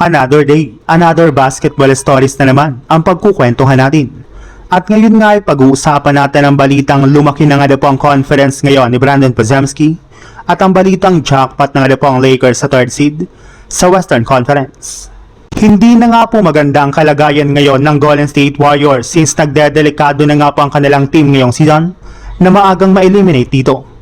Another day, another basketball stories na naman ang pagkukwentuhan natin. At ngayon nga ay pag-uusapan natin ang balitang lumaki na nga po ang conference ngayon ni Brandon Podziemski at ang balitang jackpot na nga po ang Lakers sa third seed sa Western Conference. Hindi na nga po maganda ang kalagayan ngayon ng Golden State Warriors since nagdedelikado na nga po ang kanilang team ngayong season na maagang ma-eliminate dito.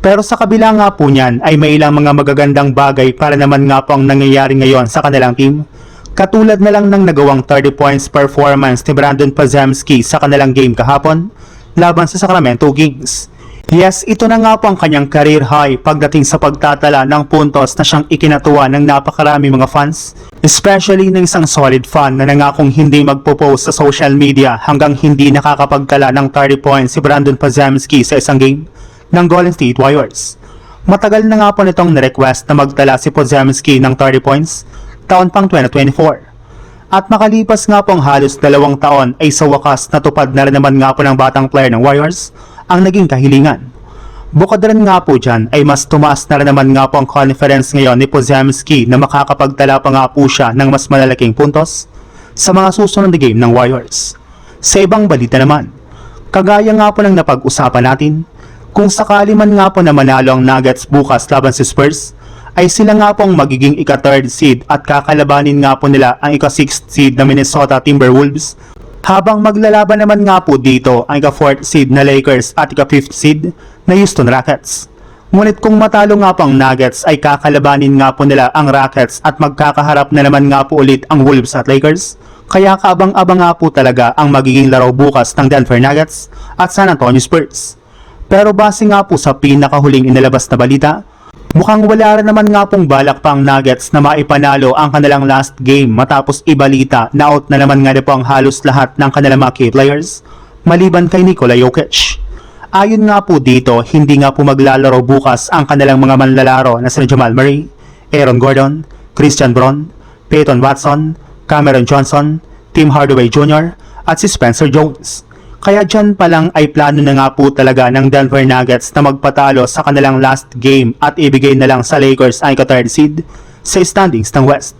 Pero sa kabila nga po niyan ay may ilang mga magagandang bagay para naman nga po ang nangyayari ngayon sa kanilang team. Katulad na lang ng nagawang 30 points performance ni Brandon Podziemski sa kanilang game kahapon laban sa Sacramento Kings. Yes, ito na nga po ang kanyang career high pagdating sa pagtatala ng puntos na siyang ikinatuwa ng napakarami mga fans, especially ng isang solid fan na nangakong hindi magpo-post sa social media hanggang hindi nakakapagtala ng 30 points si Brandon Podziemski sa isang game ng Golden State Warriors. Matagal na nga po nitong na-request na magtala si Podziemski ng 30 points taon pang 2024. At makalipas nga pong halos 2 taon ay sa wakas natupad na rin naman nga po ng batang player ng Warriors ang naging kahilingan. Bukod rin nga po dyan ay mas tumaas na rin naman nga po ang conference ngayon ni Podziemski na makakapagtala pa nga po siya ng mas malalaking puntos sa mga susunod na game ng Warriors. Sa ibang balita naman, kagaya nga po ng napag-usapan natin, kung sakali man nga po na manalo ang Nuggets bukas laban sa Spurs, ay sila nga po ang magiging ika-3rd seed at kakalabanin nga po nila ang ika-6th seed na Minnesota Timberwolves, habang maglalaban naman nga po dito ang ika-4th seed na Lakers at ika-5th seed na Houston Rockets. Ngunit kung matalo nga po ang Nuggets ay kakalabanin nga po nila ang Rockets at magkakaharap na naman nga po ulit ang Wolves at Lakers, kaya kaabang-abang nga po talaga ang magiging laro bukas ng Denver Nuggets at San Antonio Spurs. Pero base nga po sa pinakahuling inilabas na balita, mukhang wala rin naman nga pong balak pa ang Nuggets na maipanalo ang kanilang last game matapos ibalita na out na naman nga po ang halos lahat ng kanilang mga key players maliban kay Nikola Jokic. Ayon nga po dito, hindi nga po maglalaro bukas ang kanilang mga manlalaro na si Jamal Murray, Aaron Gordon, Christian Braun, Peyton Watson, Cameron Johnson, Tim Hardaway Jr. at si Spencer Jones. Kaya dyan pa lang ay plano na nga po talaga ng Denver Nuggets na magpatalo sa kanilang last game at ibigay na lang sa Lakers ang ika-3rd seed sa standings ng West.